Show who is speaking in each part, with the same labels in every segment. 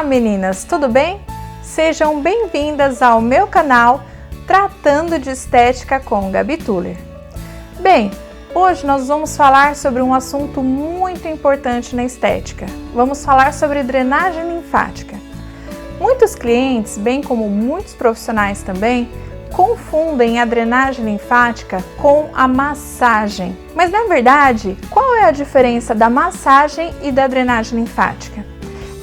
Speaker 1: meninas, tudo bem? Sejam bem-vindas ao meu canal Tratando de Estética com Gabi Tuller. Bem, hoje nós vamos falar sobre um assunto muito importante na estética. Vamos falar sobre drenagem linfática. Muitos clientes, bem como muitos profissionais também, confundem a drenagem linfática com a massagem. Mas na verdade, qual é a diferença da massagem e da drenagem linfática?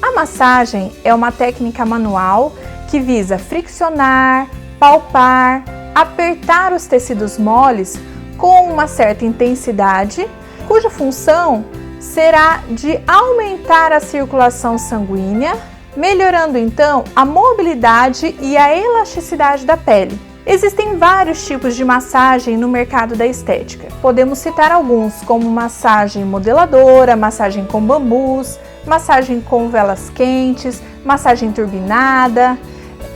Speaker 1: A massagem é uma técnica manual que visa friccionar, palpar, apertar os tecidos moles com uma certa intensidade, cuja função será de aumentar a circulação sanguínea, melhorando então a mobilidade e a elasticidade da pele. Existem vários tipos de massagem no mercado da estética. Podemos citar alguns, como massagem modeladora, massagem com bambus, massagem com velas quentes, massagem turbinada,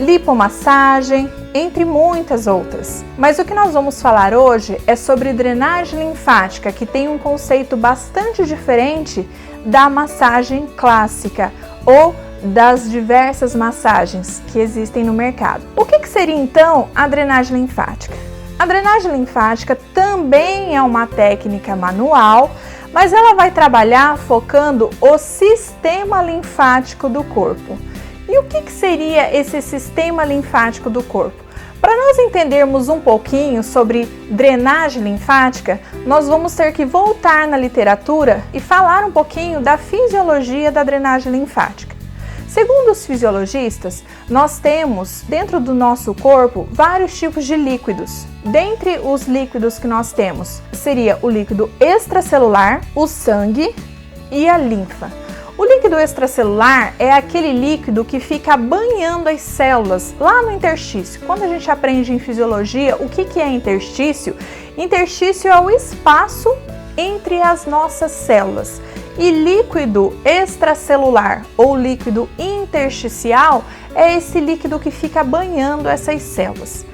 Speaker 1: lipomassagem, entre muitas outras. Mas o que nós vamos falar hoje é sobre drenagem linfática, que tem um conceito bastante diferente da massagem clássica ou das diversas massagens que existem no mercado. O que seria então a drenagem linfática? A drenagem linfática também é uma técnica manual, mas ela vai trabalhar focando o sistema linfático do corpo. E o que seria esse sistema linfático do corpo? Para nós entendermos um pouquinho sobre drenagem linfática, nós vamos ter que voltar na literatura e falar um pouquinho da fisiologia da drenagem linfática. Segundo os fisiologistas, nós temos dentro do nosso corpo vários tipos de líquidos. Dentre os líquidos que nós temos, seria o líquido extracelular, o sangue e a linfa. O líquido extracelular é aquele líquido que fica banhando as células lá no interstício. Quando a gente aprende em fisiologia o que é interstício, interstício é o espaço entre as nossas células. E líquido extracelular ou líquido intersticial é esse líquido que fica banhando essas células.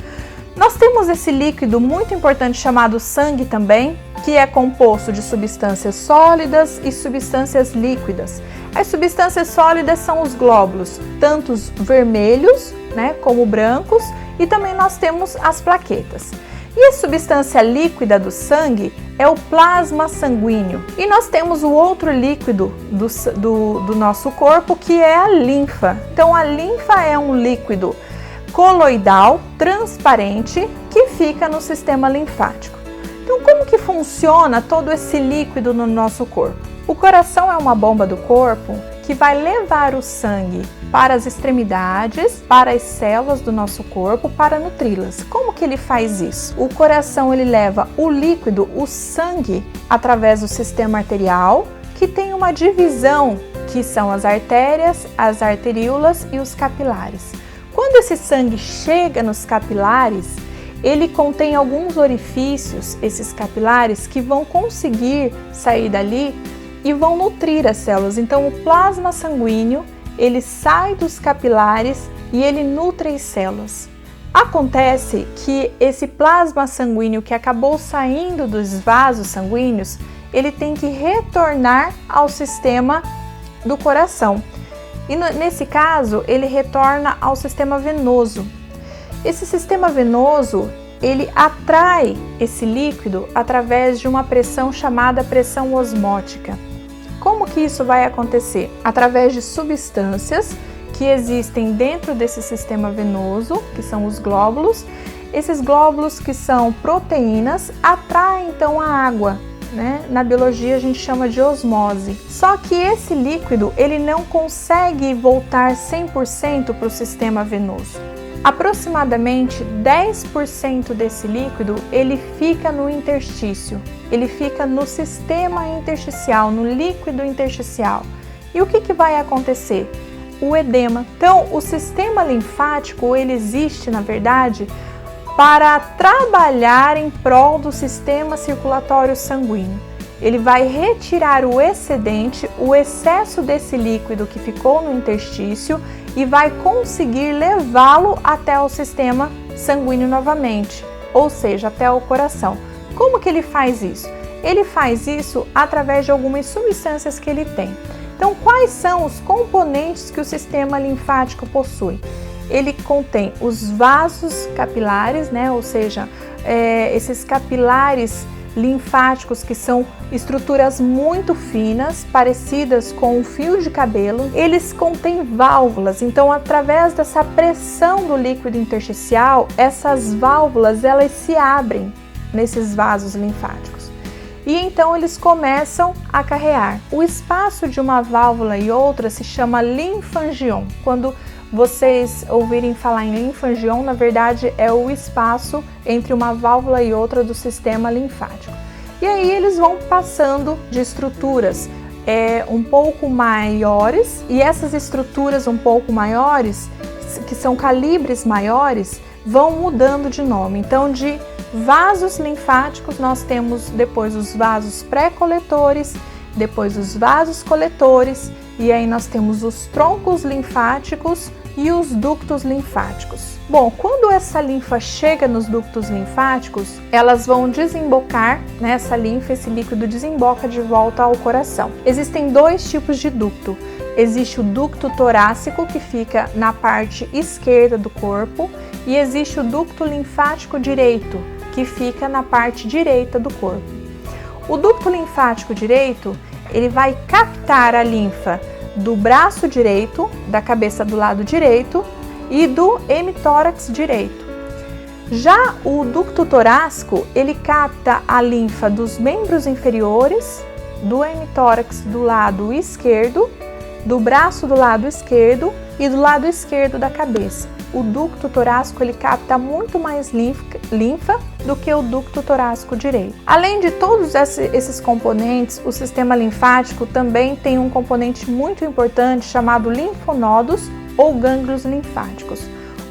Speaker 1: Nós temos esse líquido muito importante chamado sangue também, que é composto de substâncias sólidas e substâncias líquidas. As substâncias sólidas são os glóbulos, tanto os vermelhos, como brancos, e também nós temos as plaquetas. E a substância líquida do sangue é o plasma sanguíneo. E nós temos o outro líquido do nosso corpo, que é a linfa. Então a linfa é um líquido coloidal, transparente, que fica no sistema linfático. Então como que funciona todo esse líquido no nosso corpo? O coração é uma bomba do corpo que vai levar o sangue para as extremidades, para as células do nosso corpo, para nutri-las. Como que ele faz isso? O coração ele leva o líquido, o sangue, através do sistema arterial, que tem uma divisão, que são as artérias, as arteríolas e os capilares. Quando esse sangue chega nos capilares, ele contém alguns orifícios, esses capilares, que vão conseguir sair dali e vão nutrir as células. Então o plasma sanguíneo ele sai dos capilares e ele nutre as células. Acontece que esse plasma sanguíneo que acabou saindo dos vasos sanguíneos, ele tem que retornar ao sistema do coração. E nesse caso, ele retorna ao sistema venoso. Esse sistema venoso, ele atrai esse líquido através de uma pressão chamada pressão osmótica. Como que isso vai acontecer? Através de substâncias que existem dentro desse sistema venoso, que são os glóbulos. Esses glóbulos, que são proteínas, atraem então a água, Na biologia a gente chama de osmose. Só que esse líquido, ele não consegue voltar 100% para o sistema venoso. Aproximadamente 10% desse líquido, ele fica no interstício, ele fica no sistema intersticial, no líquido intersticial. E o que vai acontecer? O edema. Então, o sistema linfático, ele existe, na verdade, para trabalhar em prol do sistema circulatório sanguíneo. Ele vai retirar o excedente, o excesso desse líquido que ficou no interstício e vai conseguir levá-lo até o sistema sanguíneo novamente, ou seja, até o coração. Como que ele faz isso? Ele faz isso através de algumas substâncias que ele tem. Então, quais são os componentes que o sistema linfático possui? Ele contém os vasos capilares, né? Ou seja, esses capilares linfáticos, que são estruturas muito finas, parecidas com um fio de cabelo. Eles contêm válvulas, então através dessa pressão do líquido intersticial, essas válvulas elas se abrem nesses vasos linfáticos. E então eles começam a carrear. O espaço de uma válvula e outra se chama linfangion. Quando vocês ouvirem falar em linfangion, na verdade é o espaço entre uma válvula e outra do sistema linfático. E aí eles vão passando de estruturas um pouco maiores, e essas estruturas um pouco maiores, que são calibres maiores, vão mudando de nome. Então, de vasos linfáticos, nós temos depois os vasos pré-coletores, depois os vasos coletores, e aí nós temos os troncos linfáticos e os ductos linfáticos. Bom, quando essa linfa chega nos ductos linfáticos, elas vão desembocar, né, essa linfa, esse líquido desemboca de volta ao coração. Existem dois tipos de ducto. Existe o ducto torácico, que fica na parte esquerda do corpo, e existe o ducto linfático direito, que fica na parte direita do corpo. O ducto linfático direito, ele vai captar a linfa do braço direito, da cabeça do lado direito e do hemitórax direito. Já o ducto torácico, ele capta a linfa dos membros inferiores, do hemitórax do lado esquerdo, do braço do lado esquerdo e do lado esquerdo da cabeça. O ducto torácico, ele capta muito mais linfa do que o ducto torácico direito. Além de todos esses componentes, o sistema linfático também tem um componente muito importante chamado linfonodos ou gânglios linfáticos.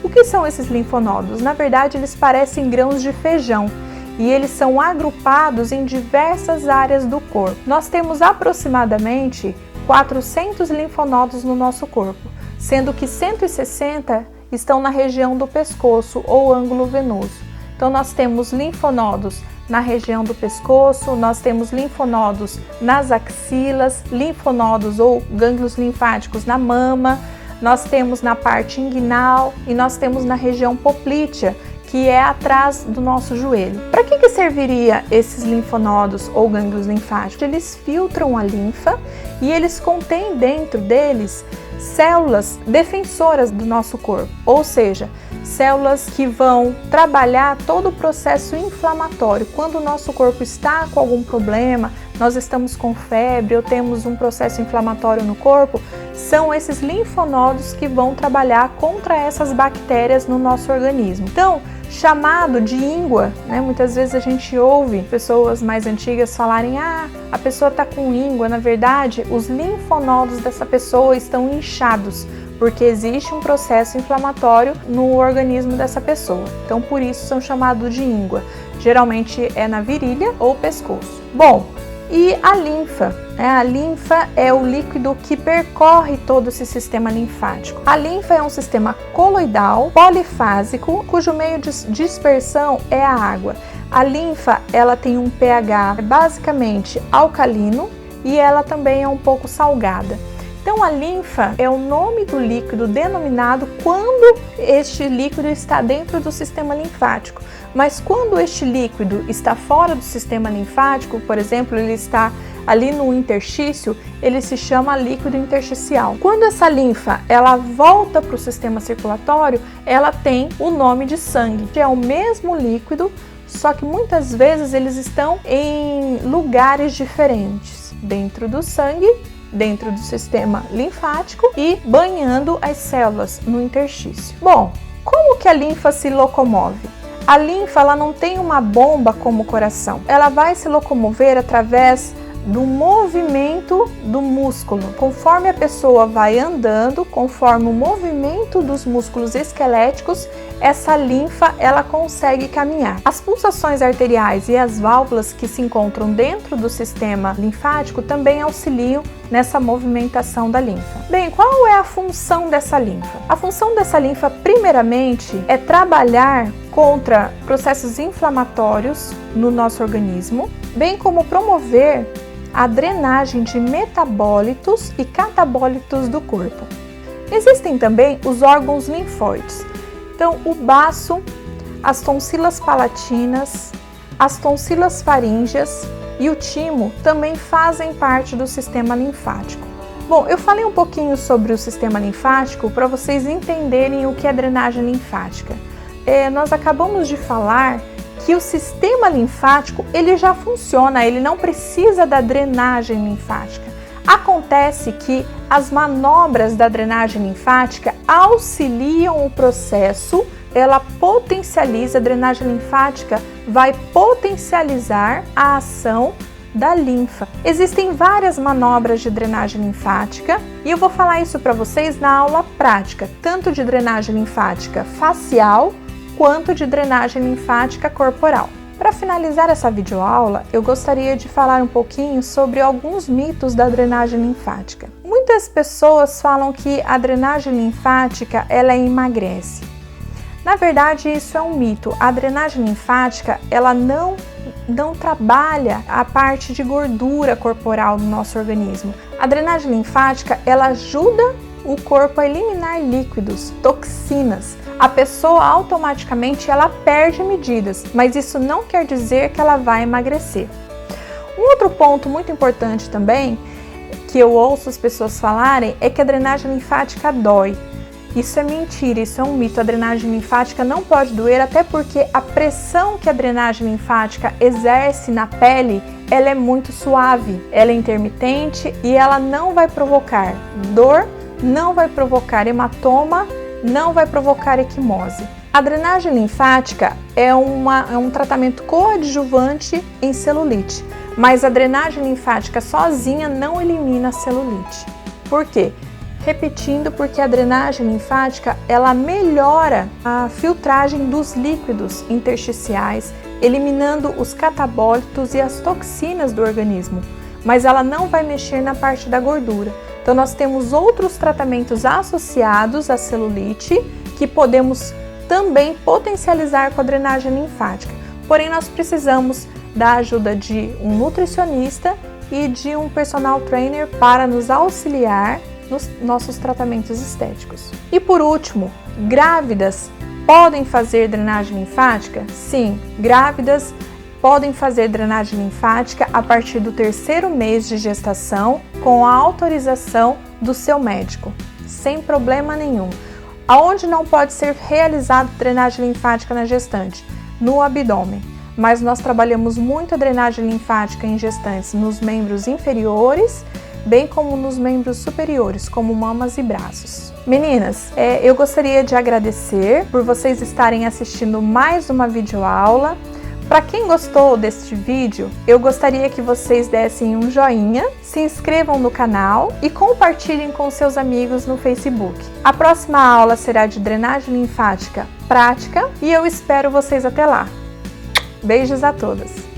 Speaker 1: O que são esses linfonodos? Na verdade, eles parecem grãos de feijão e eles são agrupados em diversas áreas do corpo. Nós temos aproximadamente 400 linfonodos no nosso corpo, sendo que 160 estão na região do pescoço ou ângulo venoso. Então nós temos linfonodos na região do pescoço, nós temos linfonodos nas axilas, linfonodos ou gânglios linfáticos na mama, nós temos na parte inguinal e nós temos na região poplítea, que é atrás do nosso joelho. Para que serviria esses linfonodos ou gânglios linfáticos? Eles filtram a linfa e eles contêm dentro deles células defensoras do nosso corpo, ou seja, células que vão trabalhar todo o processo inflamatório. Quando o nosso corpo está com algum problema, nós estamos com febre ou temos um processo inflamatório no corpo, são esses linfonodos que vão trabalhar contra essas bactérias no nosso organismo. Então, chamado de íngua, né? Muitas vezes a gente ouve pessoas mais antigas falarem: a pessoa está com íngua. Na verdade, os linfonodos dessa pessoa estão inchados, porque existe um processo inflamatório no organismo dessa pessoa. Então, por isso são chamados de íngua. Geralmente é na virilha ou pescoço. Bom, e a linfa? A linfa é o líquido que percorre todo esse sistema linfático. A linfa é um sistema coloidal, polifásico, cujo meio de dispersão é a água. A linfa, ela tem um pH basicamente alcalino e ela também é um pouco salgada. Então, a linfa é o nome do líquido denominado quando este líquido está dentro do sistema linfático. Mas quando este líquido está fora do sistema linfático, por exemplo, ele está ali no interstício, ele se chama líquido intersticial. Quando essa linfa ela volta para o sistema circulatório, ela tem o nome de sangue, que é o mesmo líquido, só que muitas vezes eles estão em lugares diferentes, dentro do sangue, dentro do sistema linfático e banhando as células no interstício. Bom, como que a linfa se locomove? A linfa ela não tem uma bomba como o coração. Ela vai se locomover através do movimento do músculo. Conforme a pessoa vai andando, conforme o movimento dos músculos esqueléticos, essa linfa ela consegue caminhar. As pulsações arteriais e as válvulas que se encontram dentro do sistema linfático também auxiliam nessa movimentação da linfa. Bem, qual é a função dessa linfa? A função dessa linfa, primeiramente, é trabalhar contra processos inflamatórios no nosso organismo, bem como promover a drenagem de metabólitos e catabólitos do corpo. Existem também os órgãos linfóides. Então, o baço, as tonsilas palatinas, as tonsilas faríngeas e o timo também fazem parte do sistema linfático. Bom, eu falei um pouquinho sobre o sistema linfático para vocês entenderem o que é drenagem linfática. Nós acabamos de falar que o sistema linfático ele já funciona, ele não precisa da drenagem linfática. Acontece que as manobras da drenagem linfática auxiliam o processo, ela potencializa, a drenagem linfática vai potencializar a ação da linfa. Existem várias manobras de drenagem linfática e eu vou falar isso para vocês na aula prática, tanto de drenagem linfática facial quanto de drenagem linfática corporal. Para finalizar essa videoaula, eu gostaria de falar um pouquinho sobre alguns mitos da drenagem linfática. Muitas pessoas falam que a drenagem linfática ela emagrece. Na verdade, isso é um mito. A drenagem linfática ela não trabalha a parte de gordura corporal do nosso organismo. A drenagem linfática ela ajuda o corpo a eliminar líquidos, toxinas. A pessoa automaticamente ela perde medidas, mas isso não quer dizer que ela vai emagrecer. Um outro ponto muito importante também, que eu ouço as pessoas falarem, é que a drenagem linfática dói. Isso é mentira, isso é um mito. A drenagem linfática não pode doer, até porque a pressão que a drenagem linfática exerce na pele, ela é muito suave, ela é intermitente e ela não vai provocar dor, não vai provocar hematoma, não vai provocar equimose. A drenagem linfática é um tratamento coadjuvante em celulite, mas a drenagem linfática sozinha não elimina a celulite. Por quê? Repetindo, porque a drenagem linfática ela melhora a filtragem dos líquidos intersticiais, eliminando os catabólitos e as toxinas do organismo, mas ela não vai mexer na parte da gordura. Então nós temos outros tratamentos associados à celulite que podemos também potencializar com a drenagem linfática. Porém, nós precisamos da ajuda de um nutricionista e de um personal trainer para nos auxiliar nos nossos tratamentos estéticos. E por último, grávidas podem fazer drenagem linfática? Sim, grávidas podem fazer drenagem linfática a partir do 3º mês de gestação com a autorização do seu médico, sem problema nenhum. Aonde não pode ser realizada drenagem linfática na gestante? No abdômen. Mas nós trabalhamos muito a drenagem linfática em gestantes nos membros inferiores, bem como nos membros superiores, como mamas e braços. Meninas, eu gostaria de agradecer por vocês estarem assistindo mais uma videoaula. Para quem gostou deste vídeo, eu gostaria que vocês dessem um joinha, se inscrevam no canal e compartilhem com seus amigos no Facebook. A próxima aula será de drenagem linfática prática e eu espero vocês até lá. Beijos a todas!